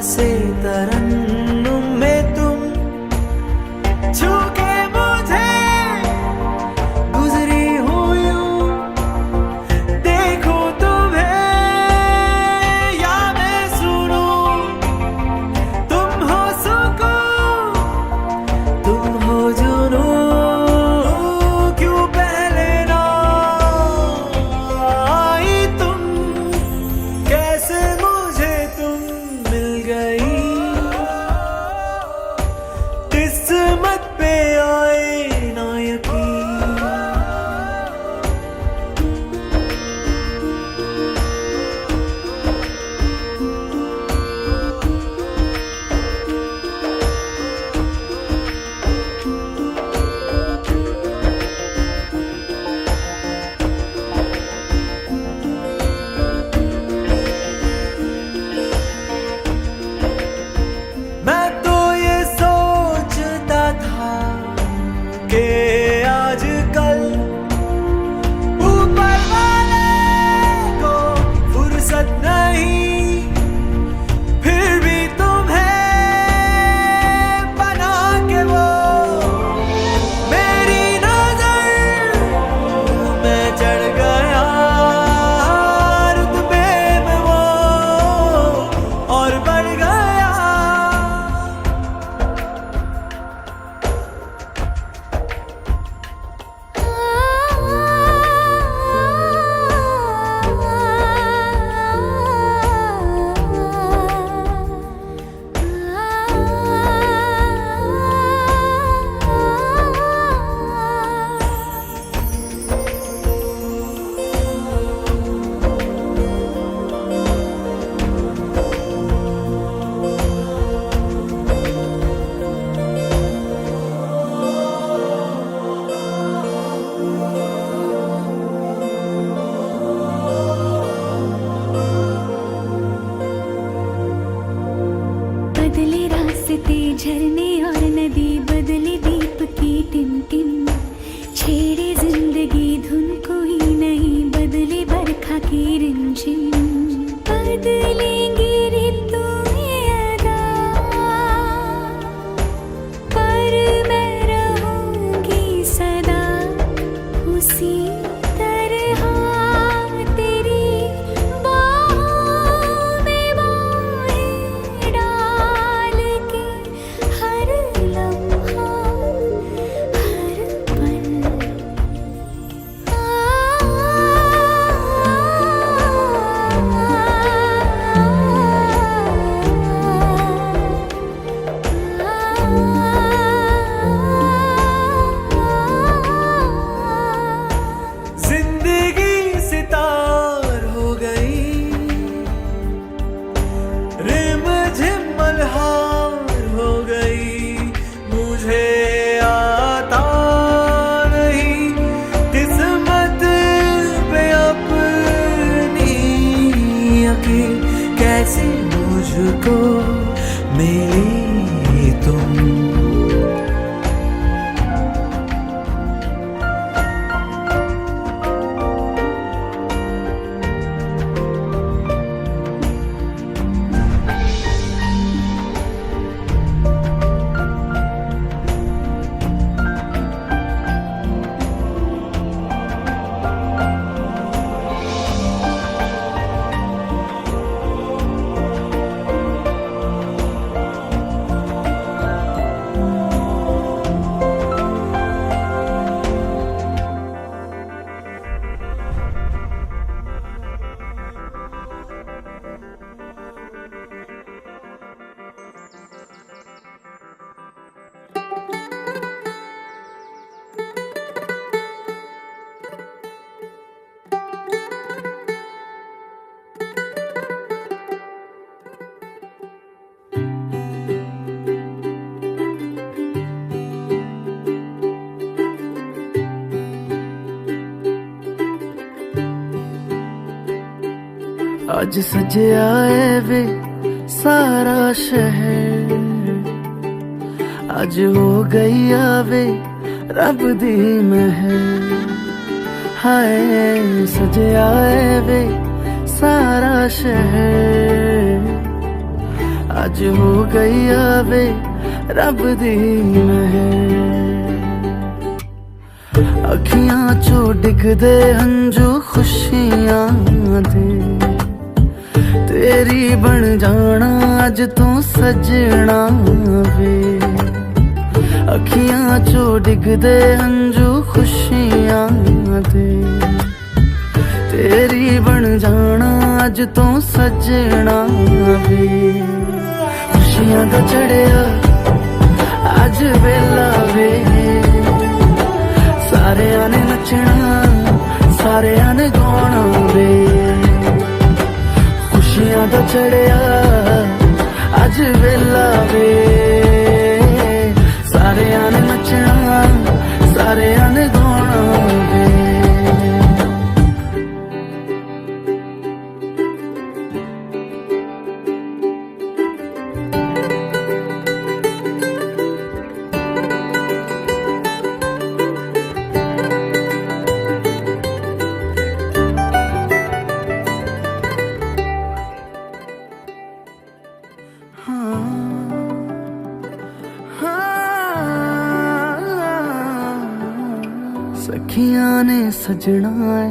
से तरन्नुम में तुम छू के मुझे गुजरी हो यूं, देखो तुम्हें या मैं सुनूं, तुम हो सुकून, तुम हो जुनून, क्यों पहले ना आई तुम, कैसे मुझे तुम मिल गई, किस्मत पे आए ना यकीन। मैं तो ये सोचता था कि आजकल ऊपर वाले को फुर्सत नहीं, फिर भी तुम्हें बना के वो मेरी नजर में चढ़ गया, रुतबे में वो और बढ़ गया। बदले रास्ते झरने और नदी, बदले दीप की टिमटिम, छेड़े जिंदगी धुन कोई नहीं, बदले बरखा की रिमझिम, बदलेंगी ऋतुएं अदा, पर मैं रहूंगी सदा उसी तरह तेरी बाहों में बाहें डाल के, हर लम्हा हर पल जिंदगी सितार हो गई, रिम झिम मल्हार हो गई, मुझे आता नहीं किस्मत पे अपनी यकीन, कैसे मुझको मिली तुम। आज सजया है वे सारा शहर, आज हो गई आवे रब दी महर, हाय सजया है वे सारा शहर, अज हो गई आवे रब दी मेहर अखियां चो डिगदे हंजू खुशियां दे तेरी बन जाना अज तो सजना वे अखियां चो डिगदे हंजू खुशियां दे तेरी बन जाना अज तो सजना वे खुशियां दा चढ़िया अज वेला वे सारेयां ने नचना सारेयां ने गाना वे खुशियां दा चढ़िया अज वेला वे सारेयां ने नचना सारेयां ने गाना वे सखियां ने सजना है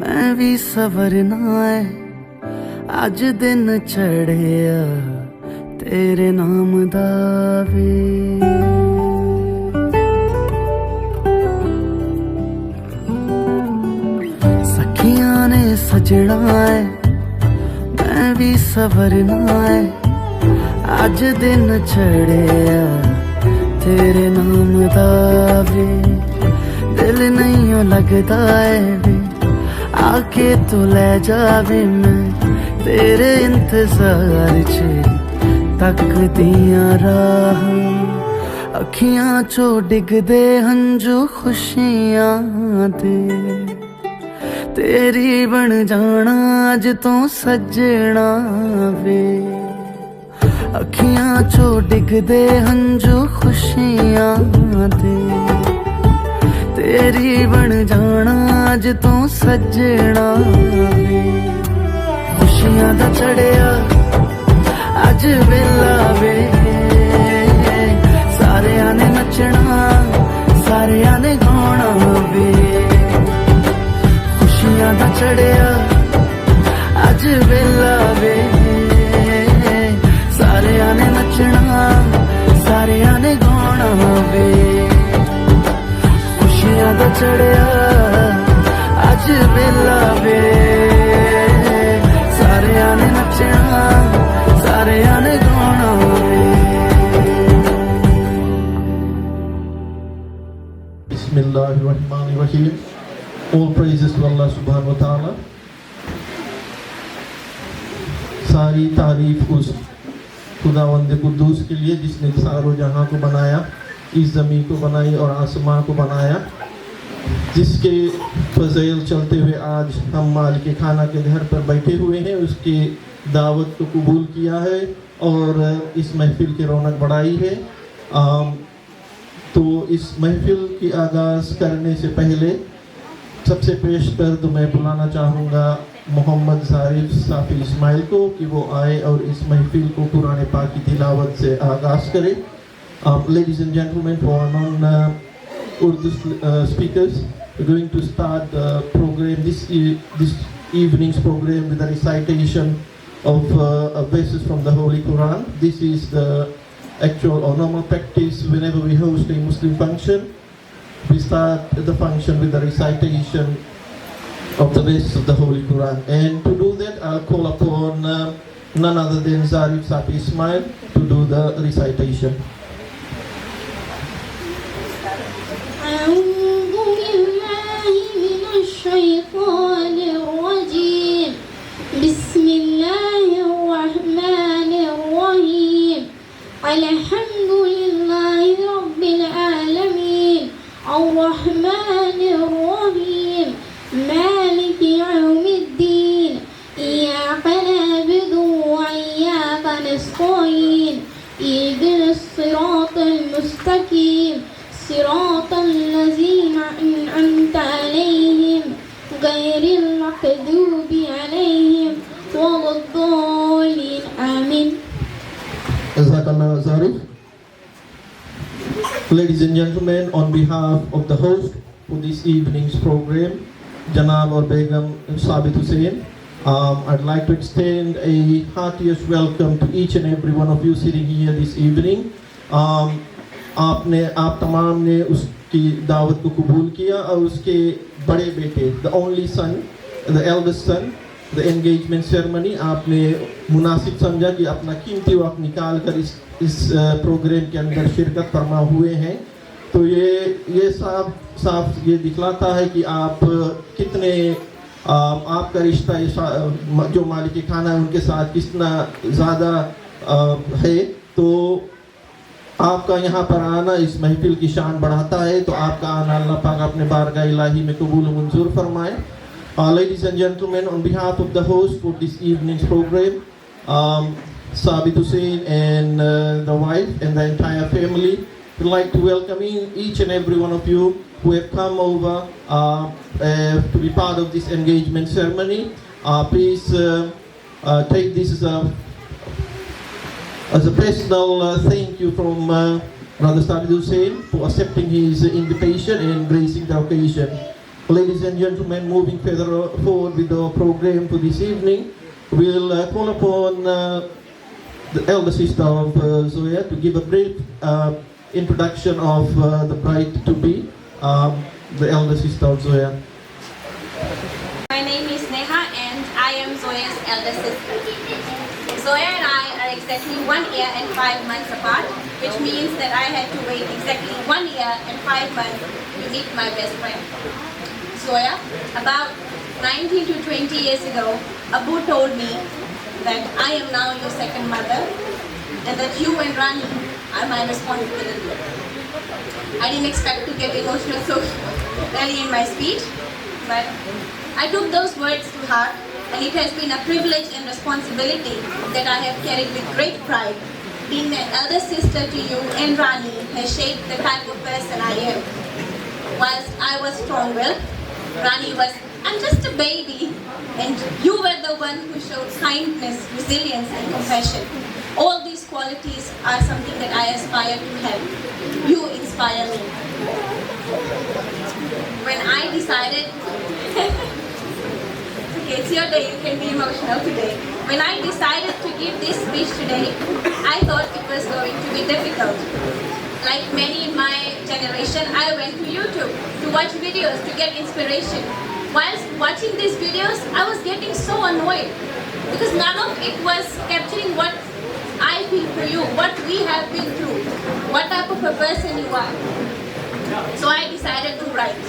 मैं भी सवरना है अज दिन चढ़िया तेरे नाम दा वे सखियां ने सजना है मैं भी सवरना है अज दिन चढ़िया तेरे नाम दा वे दिल नहीं लगता है वे आके तू ले जावे मैं तेरे इंतजार च तक दिया राह अखियां चो डिगदे हंजू खुशियां दे तेरी बन जाना अज तो सजना वे अखियां चो डिगदे हंजू खुशियां दे तेरी बन जाना अज तो सजना वे खुशियां दा चढ़िया अज वेला वे सारेयां ने नचना सारेयां ने गाना वे खुशियां दा चढ़िया अज वेला वे सारेयां ने नचना सारेयां ने गाना वे खुशियां दा चढ़िया अज वेला वे सारेयां ने नचना सारेयां ने गाना वे Bismillahirrahmanirrahim. All praises to Allah subhanahu wa ta'ala. सारी तारीफ उस खुदावंद कुद्दूस के लिए जिसने सारों जहां को बनाया इस ज़मीन को बनाई और आसमां को बनाया जिसके फज़ैल चलते हुए आज हम मालिक खाना के घर पर बैठे हुए हैं उसकी दावत को कबूल किया है और इस महफिल की रौनक बढ़ाई है। तो इस महफिल की आगाज़ करने से पहले सबसे पेशतर तो मैं बुलाना चाहूँगा मोहम्मद ज़ारिफ साफ़ी इस्माइल को कि वो आए और इस महफिल को कुरान पाक की तिलावत से आगाज़ करें। Ladies and gentlemen, for non-Urdu speakers, we're going to start the program, this evening's program with a recitation of verses from the Holy Quran. This is the actual or normal practice whenever we host a Muslim function. We start the function with the recitation of the verses of the Holy Quran. And to do that, I'll call upon none other than Zarif Safi Ismail to do the recitation. أعوذ بالله من الشيطان الرجيم بسم الله الرحمن الرحيم الحمد لله رب العالمين الرحمن الرحيم مالك يوم الدين إياك نعبد وإياك نستعين اهدنا الصراط المستقيم صراط الذين أنعمت عليهم غير المغضوب عليهم ولا الضالين آمين. Jazakallah Zarif. Ladies and gentlemen, on behalf of the host for this evening's program, Janab or Begum Sabit Hussain, I'd like to extend a heartiest welcome to each and every one of you sitting here this evening. आप तमाम ने उसकी दावत को कबूल किया और उसके बड़े बेटे, the only son, the eldest son, the engagement ceremony आपने मुनासिब समझा कि अपना कीमती वक्त निकाल कर इस प्रोग्राम के अंदर शिरकत फरमा हुए हैं। तो ये साफ ये दिखलाता है कि आप कितने आपका रिश्ता जो मालिक खाना है उनके साथ कितना ज़्यादा है। तो आपका यहाँ पर आना इस महफिल की शान बढ़ाता है। तो आपका आना अल्लाह पाक अपने बारगाह इलाही में कबूल मंजूर फरमाए। Ladies and gentlemen, on behalf of the host for this evening's program, Sabit Hussain and the wife and the entire family, we'd like to welcome each and every one of you who have come over to be part of this engagement ceremony. Please take this as a personal thank you from Brother Sabit Hussain for accepting his invitation and gracing the occasion. Ladies and gentlemen, moving further forward with the program for this evening, we'll call upon the elder sister of Zoya to give a brief introduction of the bride-to-be, the elder sister of Zoya. My name is Neha and I am Zoya's elder sister. Zoya and I are exactly 1 year and 5 months apart, which means that I had to wait exactly 1 year and 5 months to meet my best friend. Zoya, about 19 to 20 years ago, Abu told me that I am now your second mother and that you and Rani are my responsibility. I didn't expect to get emotional so early in my speech, but I took those words to heart, and it has been a privilege and responsibility that I have carried with great pride. Being the elder sister to you and Rani has shaped the type of person I am. Whilst I was strong-willed, Rani was, I'm just a baby, and you were the one who showed kindness, resilience and compassion. All these qualities are something that I aspire to have. You inspire me. When I decided, okay, it's your day, you can be emotional today. When I decided to give this speech today, I thought it was going to be difficult. Like many in my generation, I went to YouTube to watch videos to get inspiration. Whilst watching these videos, I was getting so annoyed because none of it was capturing what I feel for you, what we have been through, what type of a person you are. So I decided to write.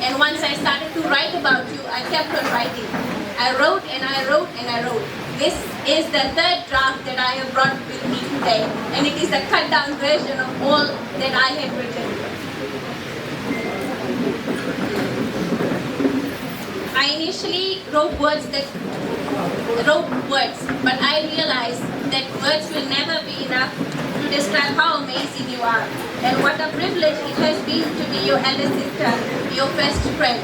And once I started to write about you, I kept on writing. I wrote and I wrote and I wrote. This is the third draft that I have brought with me today, and it is a cut down version of all that I had written. I initially wrote words, but I realized that words will never be enough to describe how amazing you are, and what a privilege it has been to be your elder sister, your best friend.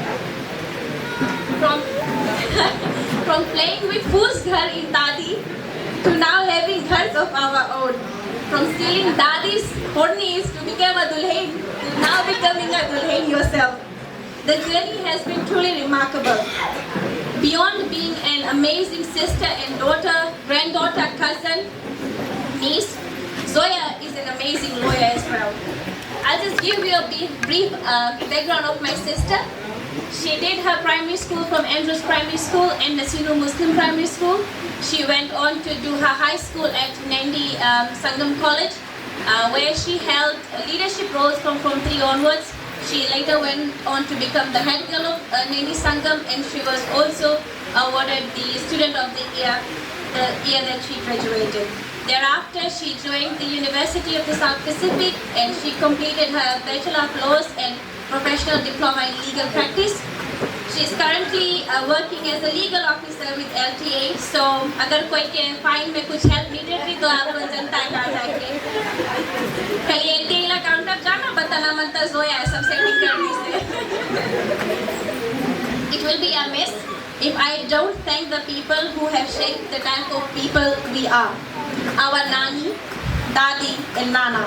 From playing with Fool's Ghar in Dadi to now having ghars of our own. From stealing Dadi's hornies to become a dulhain to now becoming a dulhain yourself. The journey has been truly remarkable. Beyond being an amazing sister and daughter, granddaughter, cousin, niece, Zoya is an amazing lawyer as well. I'll just give you a brief background of my sister. She did her primary school from Andrews Primary School and Nasirul Muslim Primary School. She went on to do her high school at Nandi Sangam College, where she held leadership roles from Form 3 onwards. She later went on to become the head girl of Nandi Sangam, and she was also awarded the Student of the Year the year that she graduated. Thereafter, she joined the University of the South Pacific, and she completed her Bachelor of Laws and Professional Diploma in Legal Practice. She is currently working as a legal officer with LTA. So, अगर कोई के fine में कुछ help needed भी तो आप जनता का जाके खाली LTA ला काउंटर जाना बताना मलता जोया है सब सेटिंग करने से. It will be a miss if I don't thank the people who have shaped the type of people we are. Our Nani, Dadi and Nana,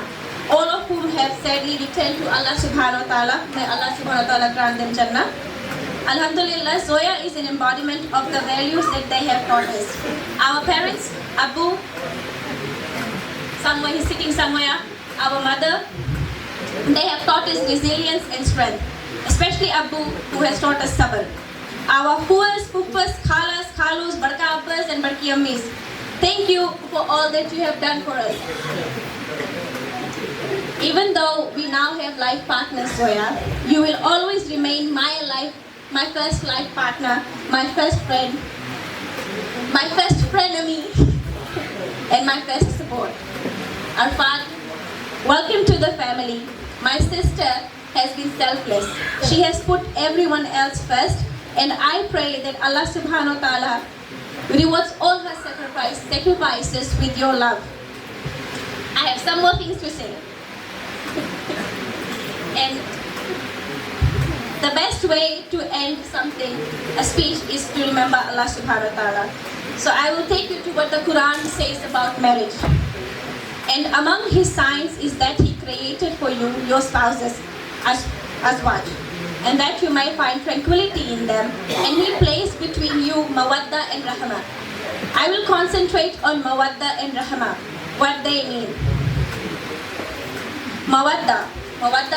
all of whom have sadly returned to Allah subhanahu wa ta'ala. May Allah subhanahu wa ta'ala grant them Jannah. Alhamdulillah, Zoya is an embodiment of the values that they have taught us. Our parents, Abu, somewhere he's sitting somewhere, our mother, they have taught us resilience and strength, especially Abu, who has taught us sabr. Our fuas, pufas, khalas, khalus, barka abbas and barki ammis, thank you for all that you have done for us. Even though we now have life partners, Zoya, you will always remain my first life partner, my first friend, my first frenemy, and my first support. Arfad, welcome to the family. My sister has been selfless. She has put everyone else first, and I pray that Allah subhanahu wa ta'ala rewards all her sacrifices with your love. I have some more things to say. And the best way to end something, a speech, is to remember Allah subhanahu wa ta'ala. So I will take you to what the Quran says about marriage. And among his signs is that he created for you your spouses as azwaj, and that you may find tranquility in them, and he placed between you mawadda and rahma. I will concentrate on mawadda and rahma, what they mean. Mawadda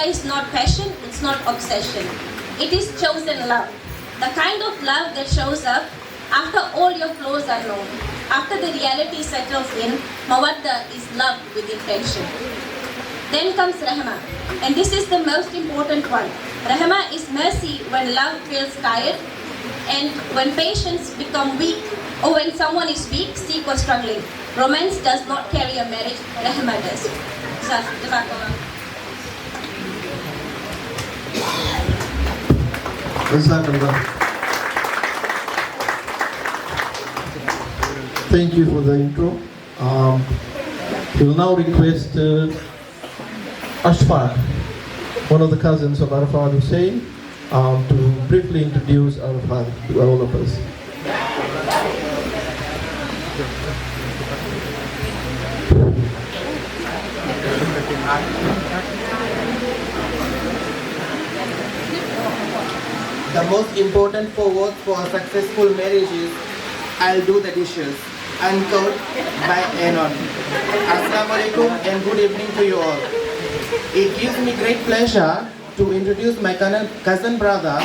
is not passion, it's not obsession. It is chosen love. The kind of love that shows up after all your flaws are known. After the reality settles in, mawadda is love with intention. Then comes rahma, and this is the most important one. Rahma is mercy when love feels tired, and when patience become weak, or when someone is weak, sick or struggling. Romance does not carry a marriage, rahma does. Jazakallah. Thank you for the intro. We will now request Ashfaq, one of the cousins of Arafat Hussein, to briefly introduce Arafat to all of us. The most important 4 words for a successful marriage is I'll do the dishes. Unquote by Anon. Assalamu alaikum and good evening to you all. It gives me great pleasure to introduce my cousin brother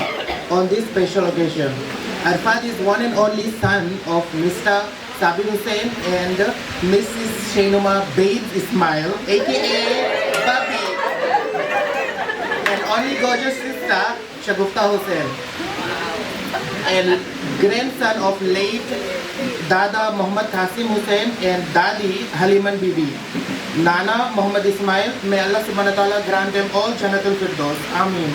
on this special occasion. Arfad is one and only son of Mr. Sabir Hussain and Mrs. Shainuma Babe Ismail, aka Babi, and only gorgeous sister Shagufta Hussain, and grandson of late Dada Muhammad Qasim Hussain and Dadi Haliman Bibi. Nana Muhammad Ismail, may Allah subhanahu wa ta'ala grant them all Jannatul Firdaus. Ameen.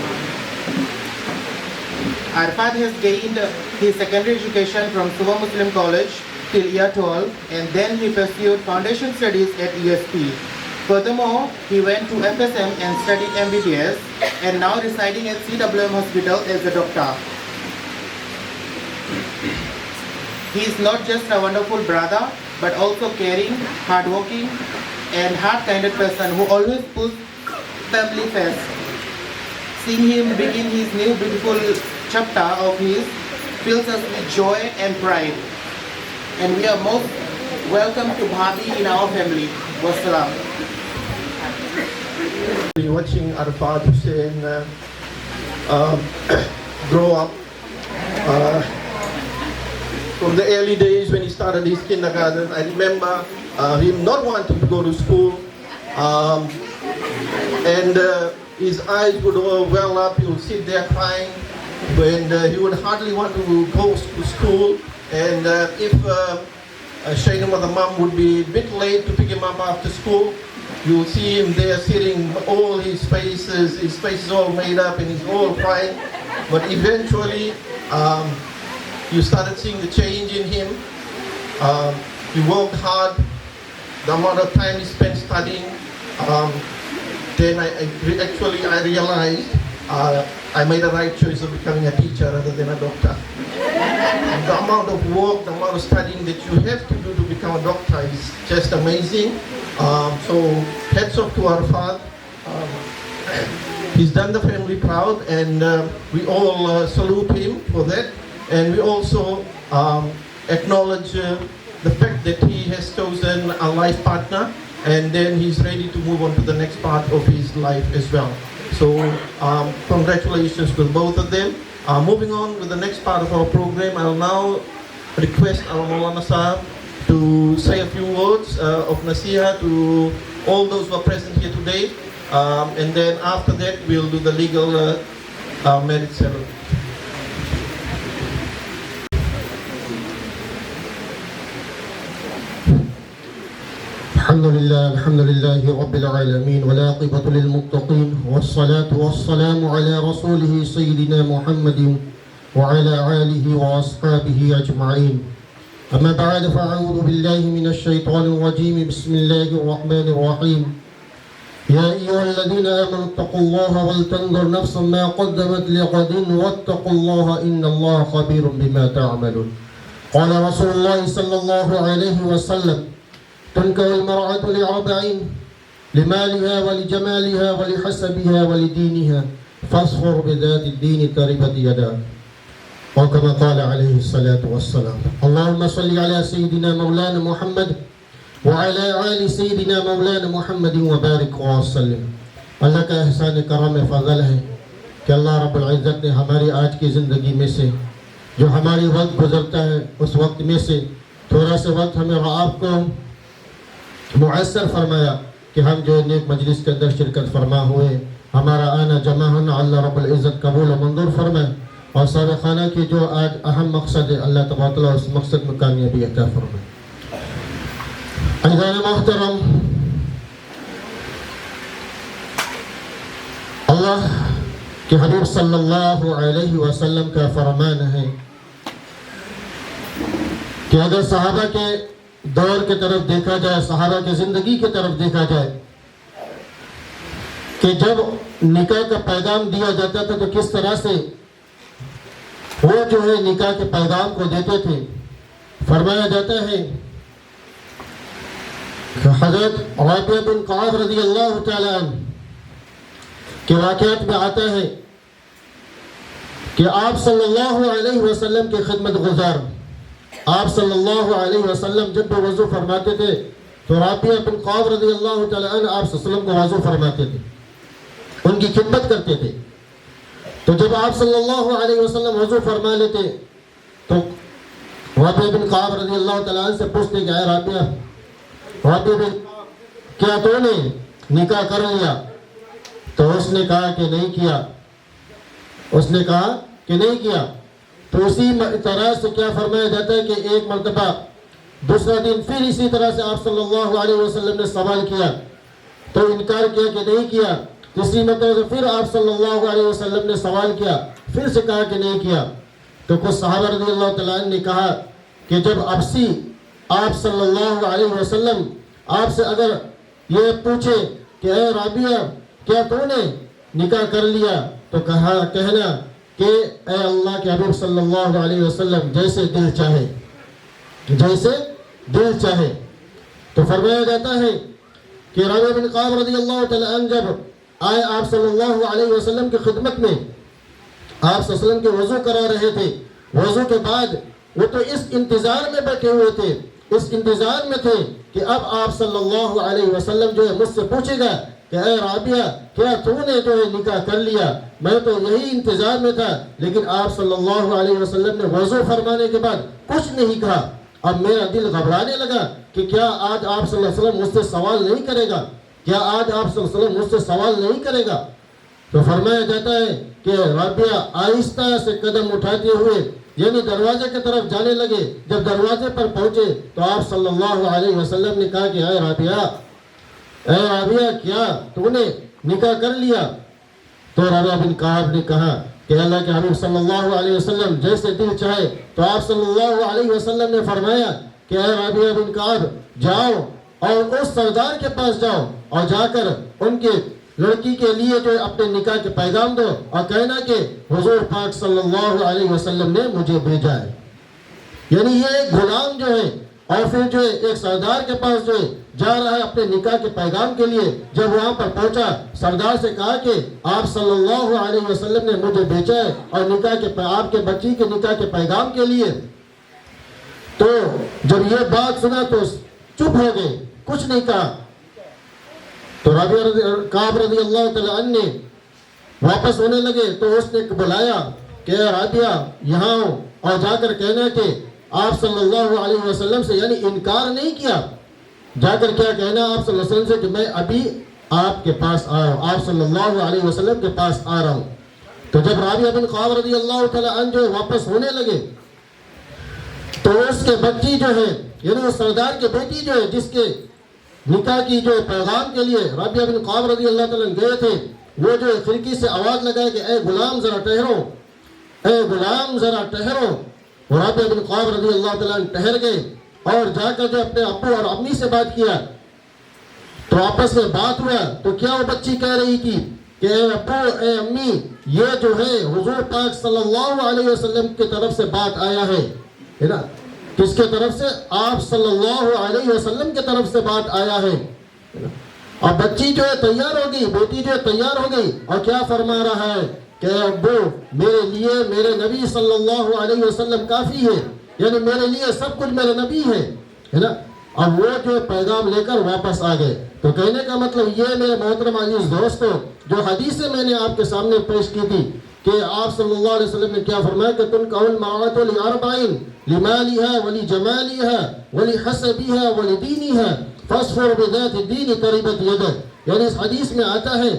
Arfad has gained his secondary education from Suba Muslim College till year 12, and then he pursued foundation studies at USP. Furthermore, he went to FSM and studied MBBS, and now residing at CWM Hospital as a doctor. He is not just a wonderful brother, but also caring, hardworking, and hard-kinded person who always puts family first. Seeing him begin his new beautiful chapter of his fills us with joy and pride. And we are most welcome to Bhabi in our family. Wassalam. Watching Arafat Hussain grow up from the early days when he started his kindergarten. I remember him not wanting to go to school, and his eyes would well up. He would sit there crying, and he would hardly want to go to school. And if Shainuma, the mom, would be a bit late to pick him up after school, you will see him there sitting, all his face is all made up and he's all crying. But eventually, you started seeing the change in him. He worked hard, the amount of time he spent studying. Then I realized I made a right choice of becoming a teacher rather than a doctor. The amount of work, the amount of studying that you have to do to become a doctor is just amazing. So hats off to our father. He's done the family proud, and we all salute him for that. And we also acknowledge the fact that he has chosen a life partner, and then he's ready to move on to the next part of his life as well. So congratulations to both of them. Moving on with the next part of our program, I'll now request our Maulana Sahib to say a few words of nasiha to all those who are present here today. And then after that, we'll do the legal marriage ceremony. الحمد لله رب العالمين والعاقبة للمتقين والصلاة والسلام على رسوله سيدنا محمد وعلى آله وأصحابه أجمعين. أما بعد فأعوذ بالله من الشيطان الرجيم. بسم الله الرحمن الرحيم. يا أيها الذين آمنوا اتقوا الله ولتنظر نفس ما قدمت لغد واتقوا الله إن الله خبير بما تعملون. قال رسول الله صلى الله عليه وسلم: تنكح المرأة لأربعين: لمالها ولجمالها ولحسبها ولدينها فاصفر بذات الدين تربت يداك. وكما قال عليه الصلاة والسلام. اللهم صل على سيدنا مولانا محمد وعلى آل سيدنا مولانا محمد وبارك وسلم. अल्लाह का एहसान करम फजल है कि अल्लाह रब्बुल इज़्ज़त ने हमारी आज की ज़िंदगी में से जो हमारी वक्त गुजरता है उस वक्त में से थोड़ा सा वक्त हमें आपको मुअस्सर फरमाया कि हम जो नेक मजलिस के अंदर शिरकत फरमा हुए, हमारा आना जमा होना अल्लाह रब्बुल इज़्ज़त कबूल और मंजूर फरमाए, और सारे खाना की जो आज अहम मकसद है अल्लाह तबारक व तआला उस मकसद में कामयाबी अता फरमाए। अज़ीज़ान मोहतरम, अल्लाह के हबीब सल्लल्लाहु अलैहि वसल्लम का फरमान है कि अगर सहाबा के दौर की तरफ देखा जाए, सहाबा की ज़िंदगी की तरफ देखा जाए कि जब निकाह का पैगाम दिया जाता था तो किस तरह से वो जो है निकाह के पैगाम को देते थे। फरमाया जाता है कि हज़रत राबिया बिन काब रज़ियल्लाहु तआला अन्हु के वाक़यात में आता है कि आप सल्लल्लाहु अलैहि वसल्लम के खिदमत गुजार, आप सल्लल्लाहु अलैहि वसल्लम जब भी वज़ू फरमाते थे तो राबिया बिन काब रज़ियल्लाहु तआला अन्हु आप सल्लल्लाहु को वज़ू फरमाते थे, उनकी खिदमत करते थे। तो जब आप सल्लल्लाहु अलैहि वसल्लम वज़ू फरमा लेते तो राबिया बिन काब रज़ियल्लाहु तआला अन्हु से पूछते कि राबिया बिन क्या तूने निकाह कर लिया? तो उसने कहा कि नहीं किया, उसने कहा कि नहीं किया। तो इसी तरह से क्या फरमाया जाता है कि एक मरतबा दूसरा दिन फिर इसी तरह से आप सल्लल्लाहु अलैहि वसल्लम ने सवाल किया तो इनकार किया कि नहीं किया। तीसरी मरतबा फिर आप सल्लल्लाहु अलैहि वसल्लम ने सवाल किया, फिर से कहा कि नहीं किया। तो कुछ सहाबा रज़ियल्लाहु तआला अन्हु ने कहा कि जब आपसी आप सल्लल्लाहु अलैहि वसल्लम आपसे अगर ये पूछे कि ए राबिया क्या तूने निकाह कर लिया, तो कहना कि ए अल्लाह के हबीब सल्लल्लाहु अलैहि वसल्लम जैसे दिल चाहे, जैसे दिल चाहे। तो फरमाया जाता है कि राबिया बिन काब रज़ियल्लाहु तआला अन्हु जब आए आप सल्लल्लाहु अलैहि वसल्लम की खिदमत में, आप सल्लल्लाहु अलैहि वसल्लम के वज़ू करा रहे थे। वज़ू के बाद वो तो इस इंतज़ार में बैठे हुए थे, इस इंतज़ार में थे कि अब आप सल्लल्लाहु अलैहि वसल्लम जो है मुझसे पूछेगा कि ए राबिया क्या तूने जो है निकाह कर लिया? मैं तो यही इंतज़ार में था, लेकिन आप सल्लल्लाहु अलैहि वसल्लम ने वज़ू फरमाने के बाद कुछ नहीं कहा। अब मेरा दिल घबराने लगा कि क्या आज आप सल्लल्लाहु अलैहि वसल्लम मुझसे सवाल नहीं करेगा, क्या आज आप सल्लल्लाहु अलैहि वसल्लम मुझसे सवाल नहीं करेगा। तो फरमाया जाता है कि राबिया आहिस्ता से कदम उठाते हुए यानी दरवाजे की तरफ जाने लगे। जब दरवाजे पर पहुंचे तो आप सल्लल्लाहु अलैहि वसल्लम ने कहा कि ए राबिया क्या तूने निकाह कर लिया? तो राबिया बिन काब ने कहा कि अल्लाह के हबीब सल्लल्लाहु अलैहि वसल्लम जैसे दिल चाहे। तो आप सल्लल्लाहु अलैहि वसल्लम ने फरमाया कि ए राबिया बिन काब जाओ और उस सरदार के पास जाओ और जाकर उनके लड़की के लिए जो है अपने निकाह के पैगाम दो और कहना कि हुजूर पाक सल्लल्लाहु अलैहि वसल्लम ने मुझे भेजा है। यानी ये एक गुलाम जो है और फिर जो है एक सरदार के पास जो है जा रहा है अपने निकाह के पैगाम के लिए। जब वहां पर पहुंचा, सरदार से कहा कि आप सल्लल्लाहु अलैहि वसल्लम ने मुझे भेजा है और निकाह के आपके बच्ची के निकाह के पैगाम के लिए। तो जब ये बात सुना तो चुप हो गए, कुछ नहीं कहा। तो काब रज़ी अल्लाह तआला अन्हु ने वापस होने लगे तो उसने बुलाया कि राबिया यहाँ आओ और जाकर कहना कि आप सल्लल्लाहु अलैहि वसल्लम से, यानी इनकार नहीं किया, जाकर क्या कहना आप सल्लल्लाहु अलैहि वसल्लम से कि मैं अभी आपके पास आ रहा हूँ, आप सल्लल्लाहु अलैहि वसल्लम के पास आ रहा हूँ। तो जब राबिया बिन काब रज़ी अल्लाह तआला अन्हु जो वापस होने लगे तो उसके बच्ची जो है, यानी उस सरदार की बेटी जो है जिसके निकाह की जो पैगाम के लिए राबिया बिन काब रज़ी अल्लाह तआला गए थे, वो जो खिड़की से आवाज लगाए कि ए गुलाम जरा ठहरो, ए गुलाम जरा ठहरो। और राबिया बिन काब रज़ी अल्लाह तआला ठहर गए और जाकर जो अपने अब्बू और अम्मी से बात किया। तो आपस में बात हुआ तो क्या वो बच्ची कह रही थी कि अब्बू ए अम्मी, ये जो है हुजूर पाक सल्लल्लाहु अलैहि वसल्लम की तरफ से बात आया है ना। किसके तरफ से? आप सल्लल्लाहु अलैहि वसल्लम की तरफ से बात आया है। अब बच्ची जो है तैयार हो गई, बेटी जो है तैयार हो गई और क्या फरमा रहा है कि अब्बू मेरे लिए मेरे नबी सल्लल्लाहु अलैहि वसल्लम काफी है, यानी मेरे लिए सब कुछ मेरे नबी है ना। अब वो जो पैगाम लेकर वापस आ गए। तो कहने का मतलब ये मेरे मोहतरम अजीज दोस्तों, जो हदीसें मैंने आपके सामने पेश की थी कि आप सल्लल्लाहु अलैहि वसल्लम ने क्या फरमाया कि तुन कौल माअतु लिअरबाइन लिमालिहा वली जमालिहा वली हसबिहा वली दीनिहा फस्फर बिदाति दीन तरिबत यदक। यानी इस हदीस में आता है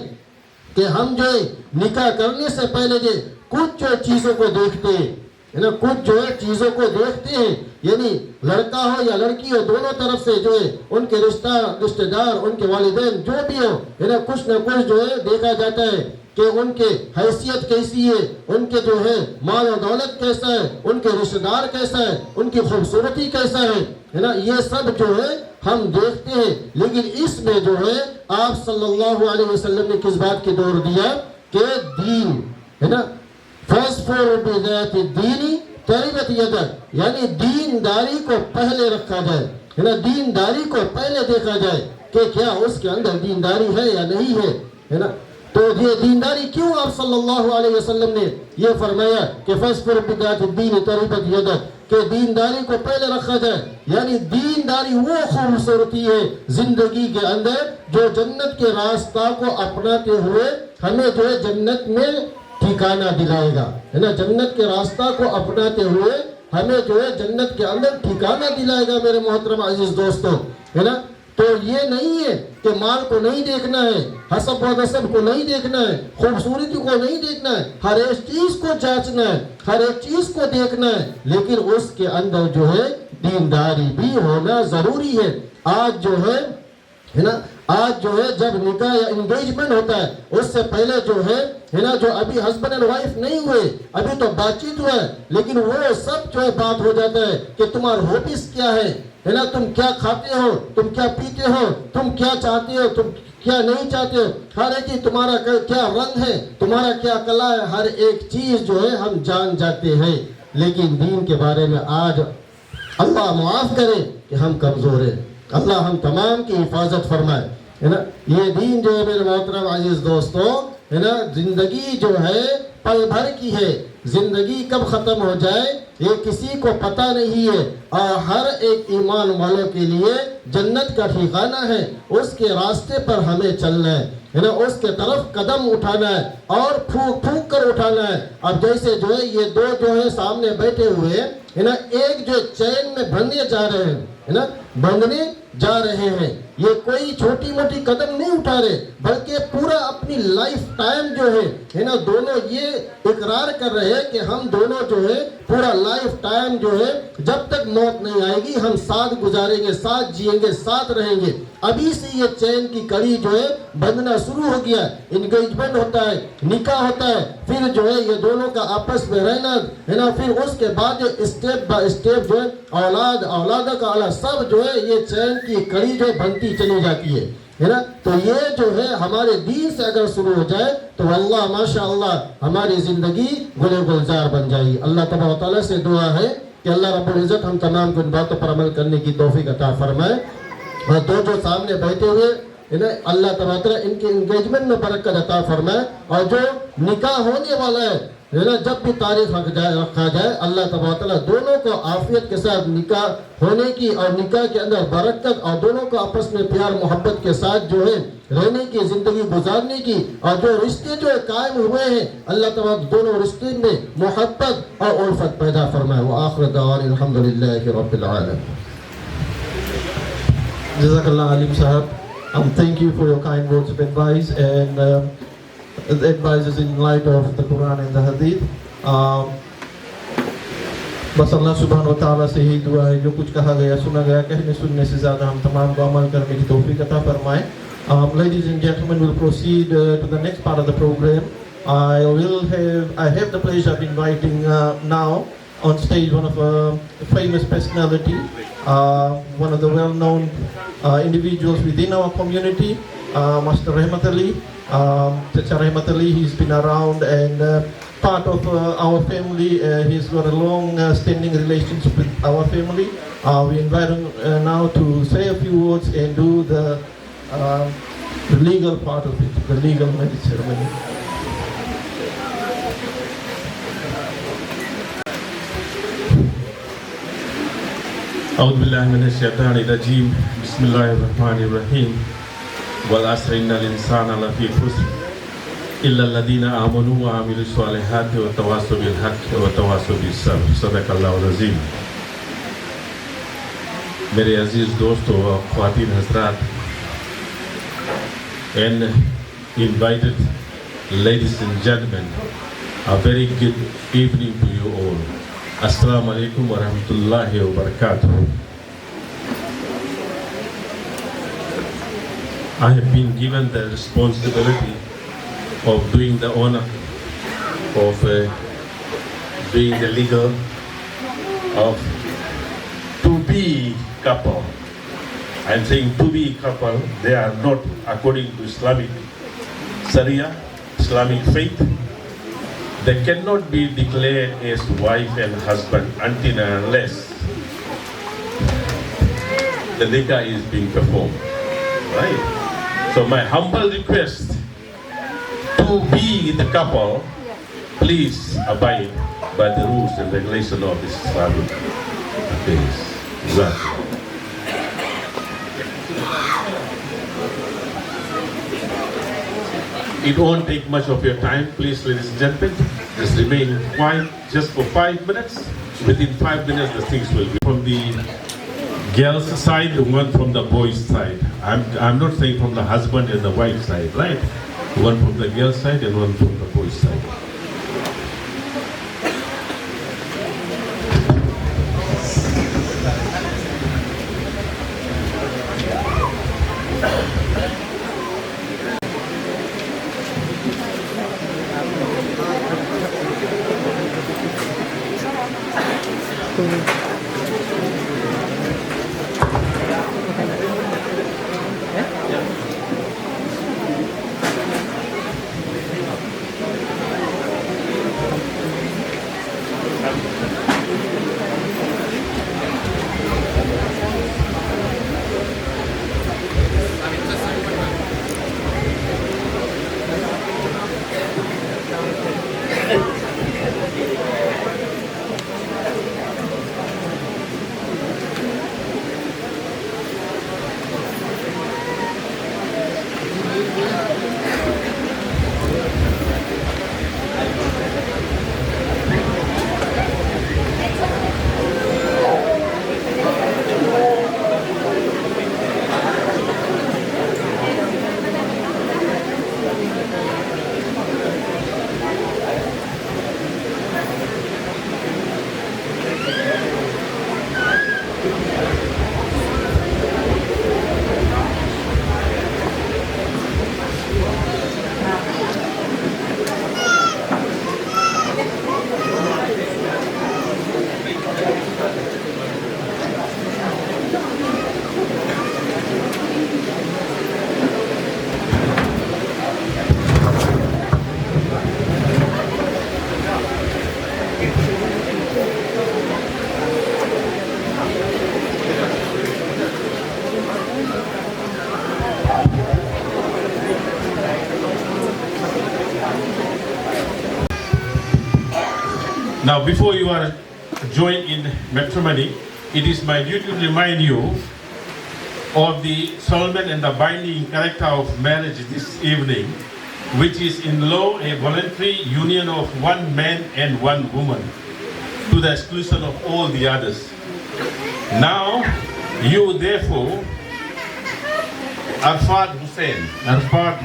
कि हम जो है निकाह करने से पहले जो कुछ जो चीजों को देखते हैं, है ना, कुछ जो है चीजों को देखते हैं, यानी लड़का हो या लड़की हो, दोनों तरफ से जो है उनके रिश्तेदार उनके वालिदैन जो भी हो, है ना, कुछ न कुछ जो है देखा जाता है कि उनके हैसियत कैसी है, उनके जो है माल और दौलत कैसा है, उनके रिश्तेदार कैसा है, उनकी खूबसूरती कैसा है ना, ये सब जो है हम देखते हैं। लेकिन इसमें जो है आप सल्लल्लाहु अलैहि वसल्लम ने किस बात की दौर दिया कि दीन, है ना, फस्फर बिज़ाति दीनी तरिबत यदक, यानी दीनदारी को पहले रखा जाए, है ना, दीनदारी को पहले देखा जाए कि क्या उसके अंदर दीनदारी है या नहीं है ना। तो ये दीनदारी क्यों आप सल्लल्लाहु अलैहि वसल्लम ने ये फरमाया कि फस्फर बिज़ाति दीनी तरिबत यदक, कि दीनदारी को पहले रखा जाए। यानी दीनदारी वो खूबसूरती है जिंदगी के अंदर जो जन्नत के रास्ता को अपनाते हुए हमें जो है जन्नत में ठिकाना दिलाएगा, है ना, जन्नत के रास्ता को अपनाते हुए हमें जो है जन्नत के अंदर ठिकाना दिलाएगा मेरे मोहतरम अजीज दोस्तों, है ना। तो ये नहीं है कि माल को नहीं देखना है, हसब व नसब को नहीं देखना है, खूबसूरती को नहीं देखना है, हर एक चीज को जांचना है, हर एक चीज को देखना है, लेकिन उसके अंदर जो है दीनदारी भी होना जरूरी है। आज जो है ना, आज जो है जब निकाह या एंगेजमेंट होता है उससे पहले जो है ना, जो अभी हस्बैंड एंड वाइफ नहीं हुए, अभी तो बातचीत हुआ है, लेकिन वो सब जो है बात हो जाता है कि तुम्हारा हॉबीज क्या है ना, तुम क्या खाते हो, तुम क्या पीते हो, तुम क्या चाहते हो, तुम क्या नहीं चाहते हो, हर एक चीज तुम्हारा क्या रंग है, तुम्हारा क्या कला है, हर एक चीज जो है हम जान जाते हैं। लेकिन दीन के बारे में आज अल्लाह माफ करे कि हम कमजोर हैं, अल्लाह हम तमाम की हिफाजत फरमाए, है ना। ये दीन जो है मेरे मोहतरम अजीज दोस्तों, है ना, जिंदगी जो है पल भर की है, जिंदगी कब खत्म हो जाए ये किसी को पता नहीं है। और हर एक ईमान वालों के लिए जन्नत का ठिकाना है, उसके रास्ते पर हमें चलना है ना, उसके तरफ कदम उठाना है और फूक फूक कर उठाना है। अब जैसे जो है ये दो जो है सामने बैठे हुए है ना, एक जो चैन में बंधने जा रहे हैं, है ना, बंधने जा रहे हैं, ये कोई छोटी मोटी कदम नहीं उठा रहे, बल्कि पूरा अपनी लाइफ टाइम जो है ना, दोनों ये इकरार कर रहे हैं कि हम दोनों जो है पूरा लाइफ टाइम जो है जब तक मौत नहीं आएगी हम साथ गुजारेंगे, साथ जिएंगे, साथ रहेंगे। अभी से ये चैन की कड़ी जो है बंधना शुरू हो गया, एंगेजमेंट होता है, निकाह होता है, फिर जो है ये दोनों का आपस में रहना है ना, फिर उसके बाद स्टेप बाय स्टेप जो है औलाद औलाद का औलाद सब जो है ये चैन की कड़ी जो बनती चली जाती है। है ना। तो ये जो है हमारे दीन से अगर शुरू हो जाए तो अल्लाह माशाअल्लाह हमारी ज़िंदगी गुले गुलजार बन जाएगी। अल्लाह तबारक व तआला से दुआ है कि अल्लाह रब्बुल इज़्ज़त हम तमाम को इन बातों पर अमल करने की तौफीक अता फरमाए। और दो जो सामने बैठे हुए इन्हें अल्लाह तबारक व तआला इनके एंगेजमेंट में बरकत अता फरमाए। और जो निकाह होने वाला है ना, जब भी तारीख रखा जाए अल्लाह तबारक व तआला दोनों को आफियत के साथ निकाह होने की और निकाह के अंदर बरकत और दोनों को आपस में प्यार मोहब्बत के साथ जो है रहने की, जिंदगी गुजारने की, और जो रिश्ते जो कायम हुए हैं अल्लाह तबारक दोनों रिश्ते में मोहब्बत और उल्फत पैदा फरमाए। व आखिर दावाना अल्हम्दुलिल्लाहि रब्बिल आलमीन। Jazakallah Alim Sahab. Thank you for your kind words of advice and the advices in light of the Quran and the Hadith. बस अल्लाह सुब्हान व तआला से ही दुआ है जो कुछ कहा गया सुना गया कहने सुनने से ज़्यादा हम तमाम को अमल करने की तौफीक अता फरमाए। Ladies and gentlemen, we'll proceed to the next part of the program. I have the pleasure of inviting now on stage one of a famous personality, one of the well-known individuals within our community, Master Rahmat Ali. Chacha Rahmat Ali, he's been around and part of our family. He's got a long-standing relationship with our family. We invite him now to say a few words and do the legal part of it, the legal marriage ceremony. أعوذ بالله من الشيطان الرجيم بسم الله الرحمن الرحيم والعصر إن الإنسان لفي خسر إلا الذين آمنوا وعملوا الصالحات وتواصوا بالحق وتواصوا بالصبر صدق الله العظيم. मेरे अजीज दोस्तों और ख्वातीन हज़रात and invited ladies and gentlemen, a very good evening to you all. Assalamu alaikum wa rahmatullahi wa barakatuh. I have been given the responsibility of doing the honor of doing the legal of to-be couple. I'm saying to-be couple, they are not according to Islamic Sharia, Islamic faith. They cannot be declared as wife and husband until and unless the nikah is being performed, right? So my humble request to be the couple, please abide by the rules and regulations of this Islamic affairs. Exactly. It won't take much of your time, please, ladies and gentlemen. Just remain quiet just for 5 minutes. Within 5 minutes, the things will be from the girl's side, one from the boy's side. I'm not saying from the husband and the wife side, right? One from the girl's side and one from the boy's side. Now, before you are joined in matrimony, it is my duty to remind you of the solemn and the binding character of marriage this evening, which is in law a voluntary union of one man and one woman, to the exclusion of all the others. Now, you therefore, Arfad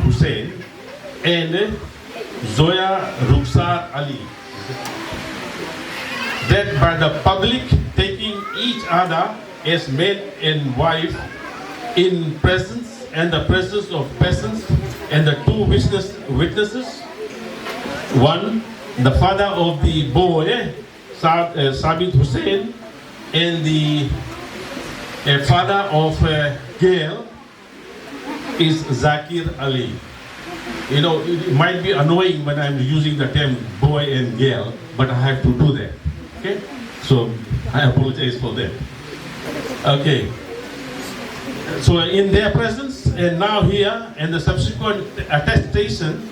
Hussain and Zoya Rukhsar Ali, that by the public taking each other as man and wife in presence and the presence of persons and the two witnesses, one, the father of the boy, Sabit Hussain, and the father of girl is Zakir Ali. You know, it might be annoying when I'm using the term boy and girl, but I have to do that. Okay? So I apologize for that. Okay. So in their presence and now here and the subsequent attestation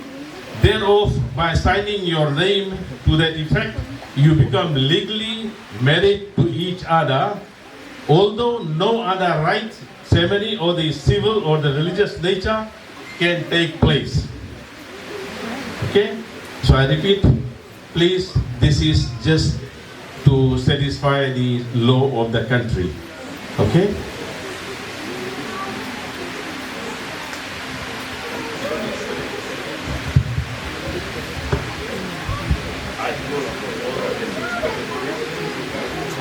thereof, by signing your name to that effect, you become legally married to each other, although no other rite, ceremony, or the civil or the religious nature can take place. Okay? So I repeat, please, this is just to satisfy the law of the country. Okay?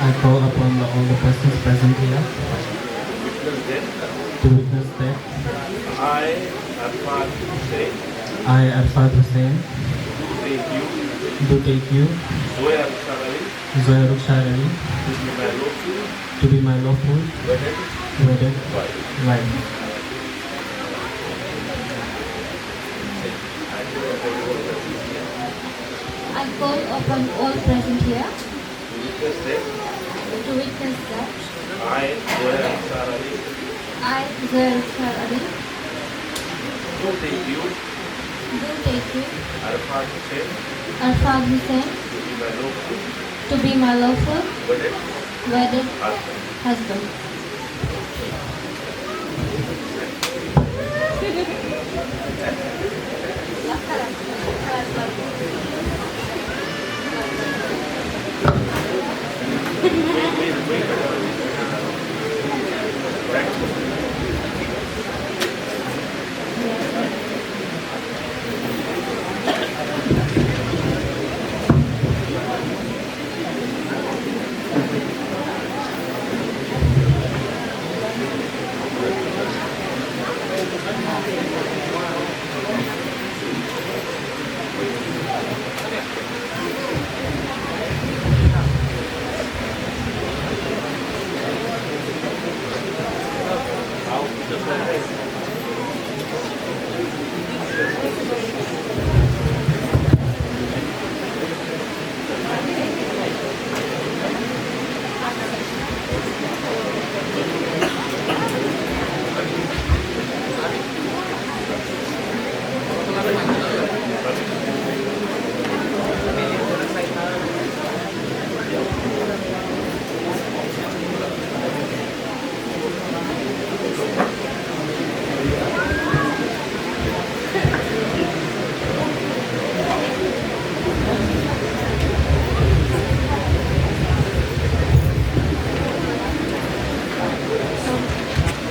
I call upon all the persons present here to witness that I, Arfad Hussain, do take you, Zoya Rukhsar Ali, to be my lawful wedded wife. I call upon all present here to witness that I, Zoya Rukhsar Ali, do take you, Arfad Hussain, to be my lawful wedded husband.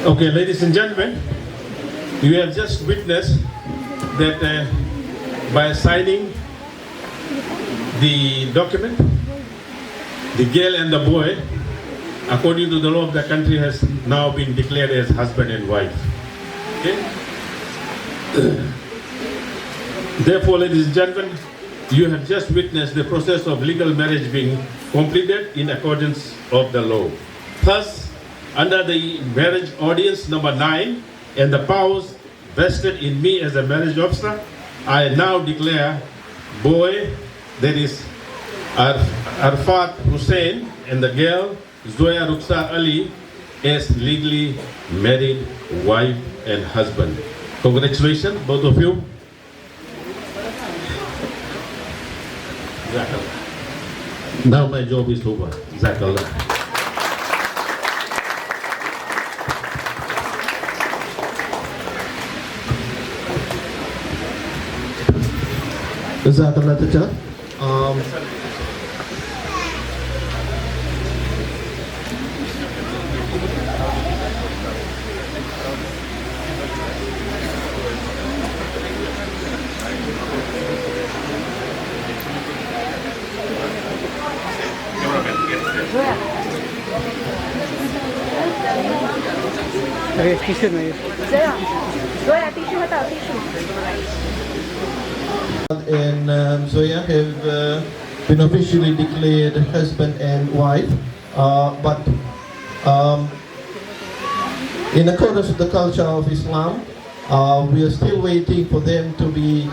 Okay, ladies and gentlemen, you have just witnessed that by signing the document, the girl and the boy, according to the law of the country, has now been declared as husband and wife. Okay? Therefore, ladies and gentlemen, you have just witnessed the process of legal marriage being completed in accordance of the law. Thus, under the marriage ordinance number 9 and the powers vested in me as a marriage officer, I now declare boy, that is Arfad Hussain, and the girl Zoya Rukhsar Ali as legally married wife and husband. Congratulations, both of you. Now my job is over. Jazakallah. Jazakallah teacher. And Zoya have been officially declared husband and wife, but in accordance with the culture of Islam, we are still waiting for them to be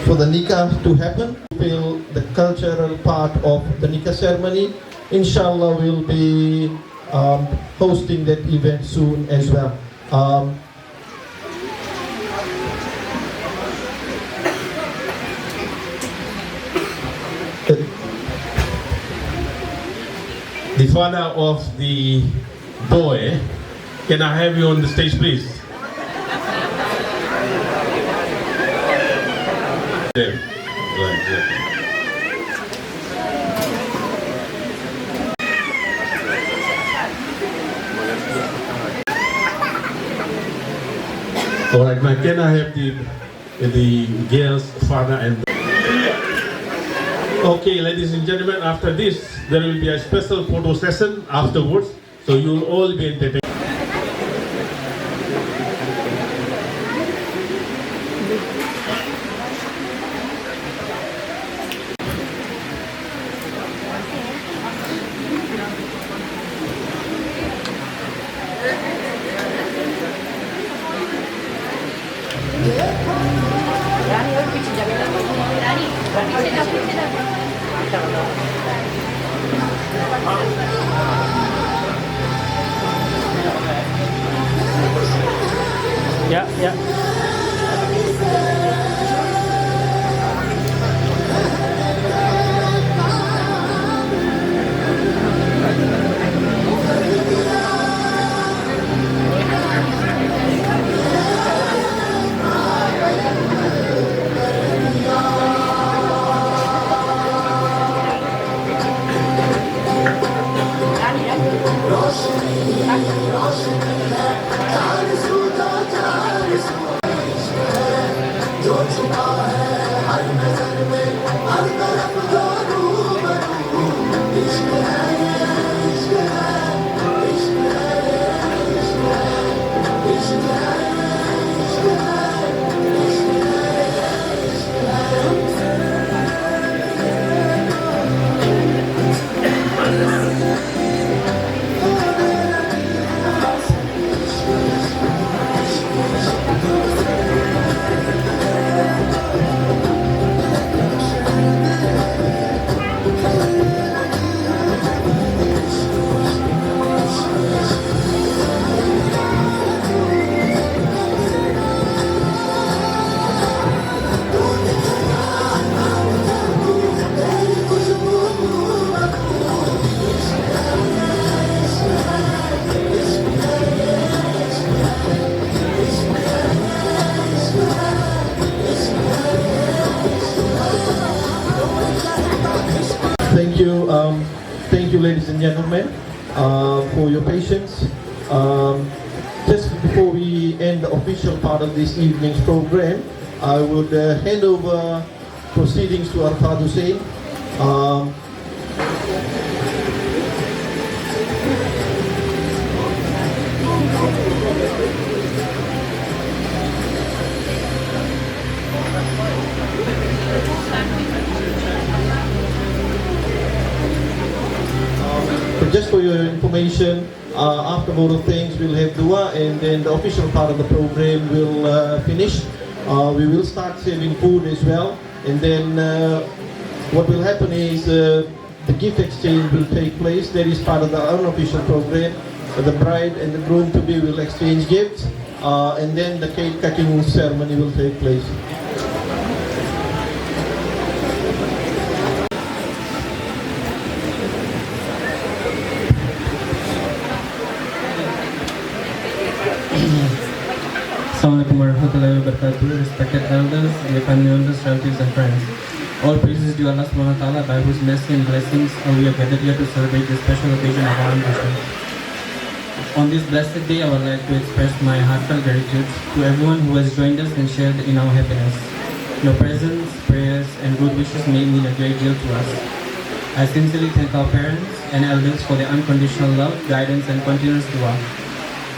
for the nikah to happen. Feel the cultural part of the nikah ceremony. Inshallah, we'll be hosting that event soon as well. The father of the boy, can I have you on the stage, please? There. Right, yeah. All right, now can I have the girl's father and okay, ladies and gentlemen, after this, there will be a special photo session afterwards, so you'll all be entertained. Thank you, ladies and gentlemen, for your patience. Just before we end the official part of this evening's program, I would hand over proceedings to Arfad Hussein. Just for your information, after both of things, we'll have dua, and then the official part of the program will finish. We will start serving food as well, and then what will happen is the gift exchange will take place. That is part of the unofficial program. The bride and the groom to be will exchange gifts, and then the cake cutting ceremony will take place. warahmatullahi wabarakatuh, respected elders, dear family members, relatives and friends. All praises due Allah subhanahu wa ta'ala, by whose mercy and blessings we are gathered here to celebrate this special occasion of our anniversary. On this blessed day, I would like to express my heartfelt gratitude to everyone who has joined us and shared in our happiness. Your presence, prayers and good wishes may mean a great deal to us. I sincerely thank our parents and elders for their unconditional love, guidance and continuous dua,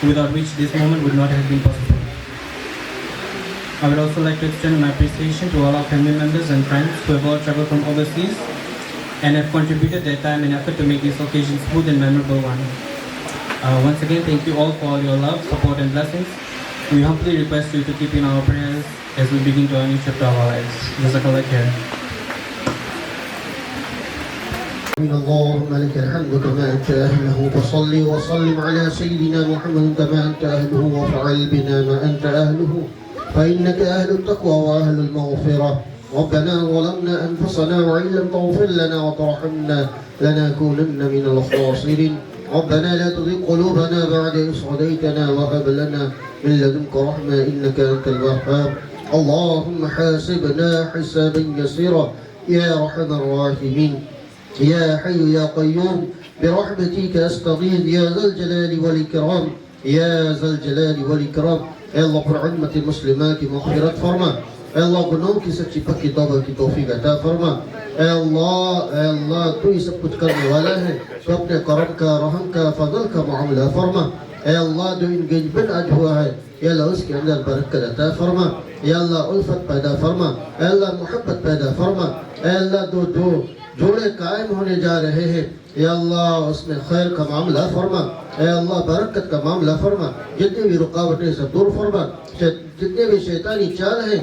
without which this moment would not have been possible. I would also like to extend my appreciation to all our family members and friends who have all traveled from overseas and have contributed their time and effort to make this occasion smooth and memorable one. Once again, thank you all for all your love, support and blessings. We humbly request you to keep in our prayers as we begin to a new chapter of our lives. Jazakallah khair. اللهم لك الحمد كما أنت أهله، فصل وسلم على سيدنا محمد كما أنت أهله، وفعل بنا ما أنت أهله، فإنك أهل التقوى وأهل المغفرة. ربنا ظلمنا أنفسنا وإن لم تغفر لنا وترحمنا لنكونن من الخاسرين. ربنا لا تزغ قلوبنا بعد إذ هديتنا وهب لنا من لدنك رحمة إنك أنت الوهاب. اللهم حاسبنا حسابا يسيرا يا أرحم الراحمين. يا حي يا قيوم برحمتك أستغيث يا ذا الجلال والإكرام، يا ذا الجلال والإكرام. Ya Allah, per ummat muslimat ki maghfirat farma. Ya Allah, gunoh ki सच्ची पक्की तौबा की तौफीक अता फरमा। ए अल्लाह तू ही सब कुछ करने वाला है, तो अपने करम का, रहम का, फजल का मामला फरमा। ए अल्लाह जो इंगेजमेंट आज हुआ है, या अल्लाह उसके अंदर बरकत अता फरमा। या अल्लाह उल्फत पैदा फरमा, ए अल्लाह मोहब्बत पैदा फरमा। ए अल्लाह दो जोड़े कायम होने जा रहे हैं, या अल्लाह उसमें खैर का मामला फरमा। ए अल्लाह बरकत का मामला फरमा। जितनी भी रुकावटें सब दूर फरमा, जितने भी शैतानी चाल हैं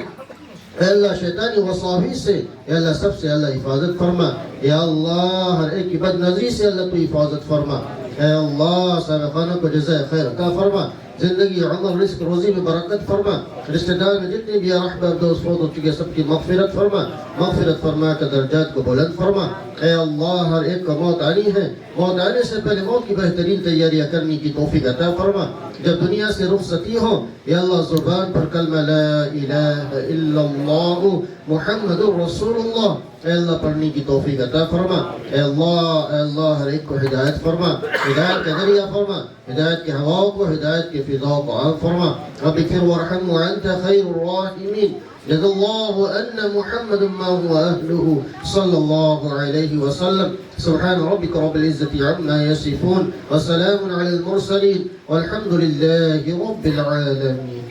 अल्लाह शैतानी वसावी से अल्लाह सबसे अल्लाह हिफाजत फरमा। या अल्लाह हर एक की बदनजरी से अल्लाह तू हिफाजत फरमा। ए अल्लाह साबिक़ाना को जज़ाए खैर अता फरमा। जिंदगी अमल रिस्क रोजी में बरकत फरमा। रिश्तेदार में जितने भी अहबाब दोस्त फौत हो चुके सबकी मग़फ़िरत फरमा का दर्जात को बुलंद फरमा। ए अल्लाह हर एक को मौत आनी है, मौत आने से पहले मौत की बेहतरीन तैयारियां करने की तौफीक अता फरमा। जब दुनिया से रुखसती हो, या अल्लाह ज़ुबान पर कलमा ला इलाहा इल्लल्लाह मुहम्मदुर रसूलुल्लाह ए अल्लाह पढ़ने की तौफीक अता फरमा। ए अल्लाह हर एक को हिदायत फरमा, हिदायत का जरिया फरमा, हिदायत के हवाओं को, हिदायत के फिजाओं को आम फरमा। रब्बिग़फिर वरहम व अंत खैरुर राहिमीन। जज़ाल्लाहु अन्ना मुहम्मदन मा हुवा अहलुहु सल्लल्लाहु अलैहि वसल्लम। सुब्हान रब्बिका रब्बिल इज़्ज़ति अम्मा यसिफून व सलामुन अलल मुरसलीन वल्हम्दुलिल्लाहि रब्बिल आलमीन।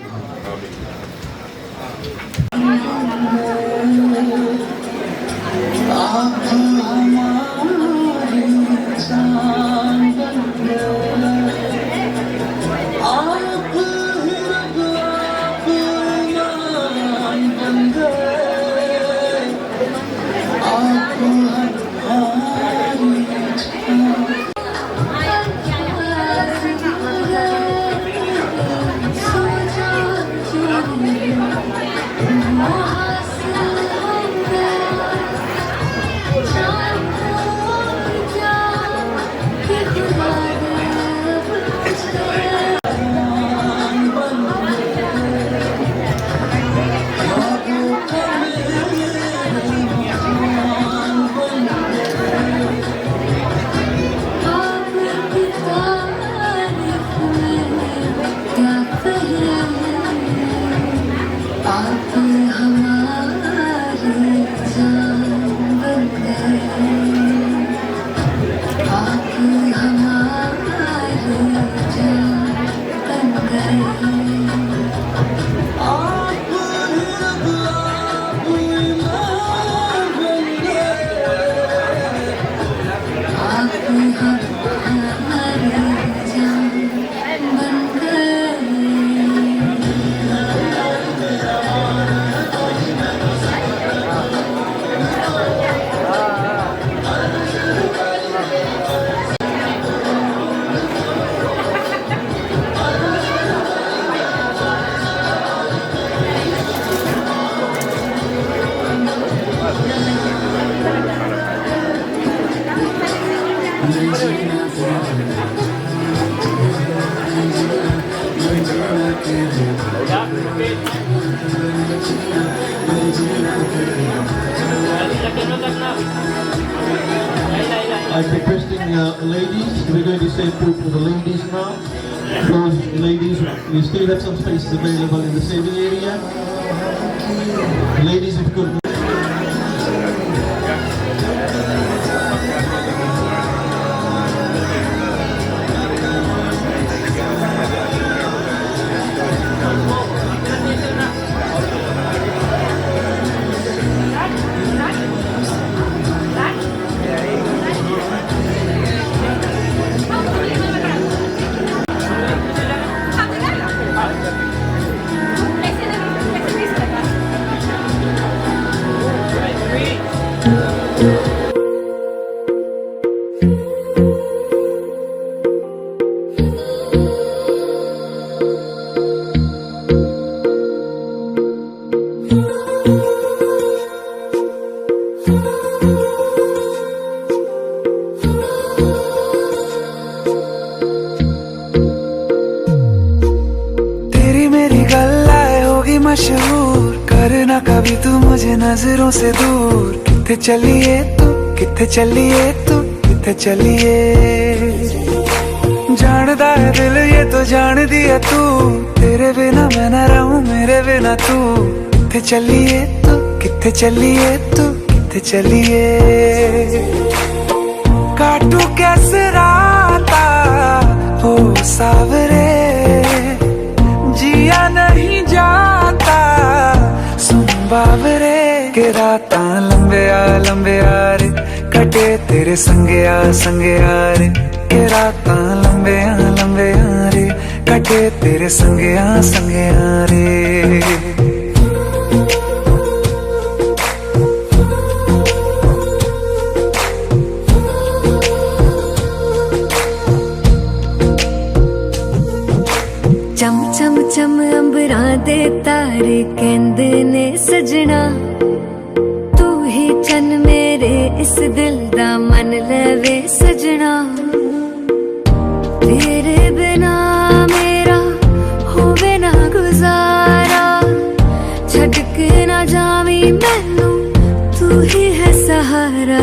I'm requesting ladies, we're going to say food for the ladies now. Those ladies, we still have some spaces available in the serving area. Ladies, if you could. मशहूर करना कभी तू मुझे नजरों से दूर किथे चलिए तू किथे चलिए तू किथे चलिए जानदा है दिल ये तो जान दिया तू तेरे बिना मैं न रहूं मेरे बिना तू किथे चलिए तू किथे चलिए तू किथे चलिए काटू कैसे राता हो सावरे जिया नहीं जाता सुन बाबरे के रात लंबे आ रे कटे तेरे संगे आ रे के रात लंबे आ रे कटे तेरे संगे आ रे चम चम चम अंबरां दे तारे कहंदे ने सजना तू ही चन मेरे इस दिल दा मन लवे सजना तेरे बिना मेरा होवे ना गुजारा छड़ के ना जावी मैनू तू ही है सहारा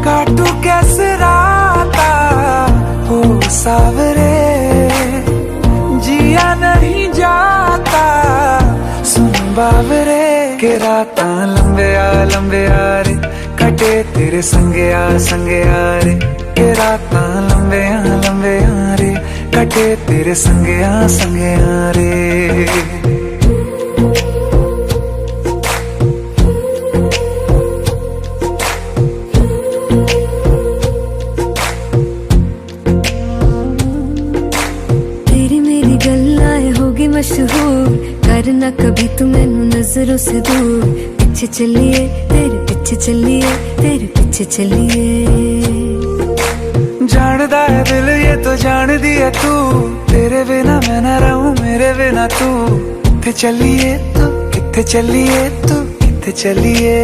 काटू कैसे राता हो सावरे जिया नहीं जाता सुन बाबरे के रात लंबे आ रे कटे तेरे संगे आ रे के रात लंबे आ रे कटे तेरे संगे आ रे मशहूर करना कभी तू मैनू नजरों से दूर पीछे चलिए तेरे पीछे चलिए तेरे पीछे चलिए जानदा है दिल ये तो जान दिया तू तेरे बिना मैं न रहूं मेरे बिना तू किथे चलिए तू किथे चलिए तू किथे चलिए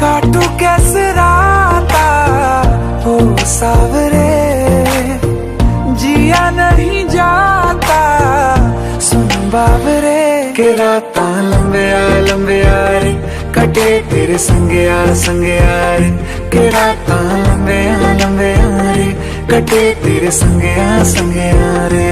काटू कैसे राता हो सावरे जिया नहीं जाता सुन बाबरे के रात लंबे आ रे कटे तेरे संगे आ रे के रात लंबे आ रे कटे तेरे संगे आ रे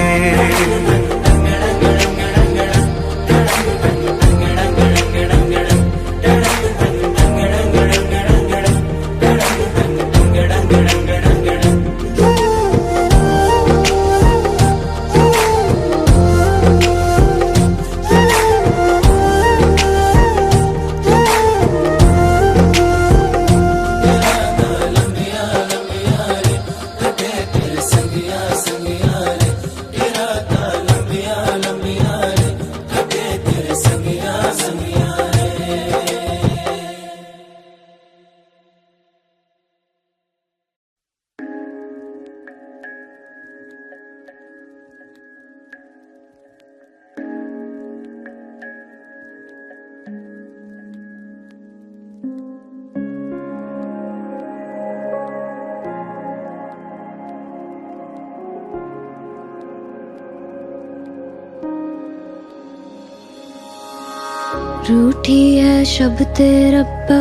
रूठी है शब्द रब्बा,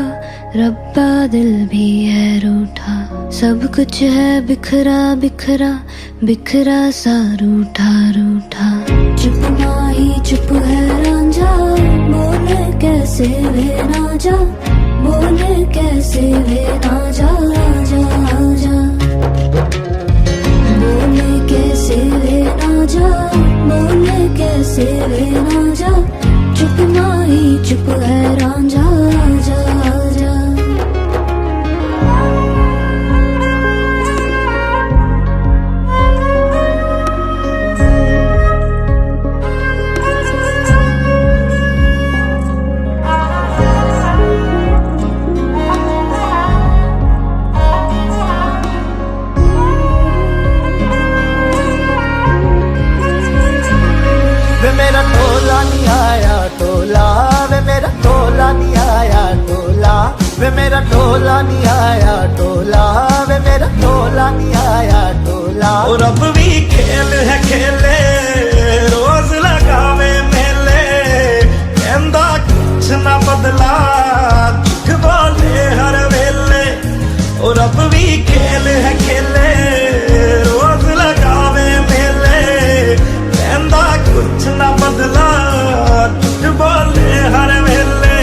रब्बा दिल भी है रूठा। सब कुछ है बिखरा बिखरा, बिखरा सा रूठा रूठा। चुप माही चुप है रांझा, बोले कैसे वे ना जा, बोले कैसे वे ना जा राजा आजा। बोले कैसे वे ना जा, बोले कैसे वे ना जा। चुप माही चुप है रांझा आजा आजा। वे मेरा टोला नहीं आया टोला, वे मेरा टोला नहीं आया टोला, वे मेरा टोला नहीं आया टोला, वे मेरा टोला नहीं आया टोला। और अब भी खेल है खेले, रोज लगावे मेले, कहंदा कुछ ना बदला, झूठ बोले हर वेले। और अब भी खेल है खेले, रोज लगावे मेले, कहंदा कुछ ना बदला, झूठ बोले हर वेले।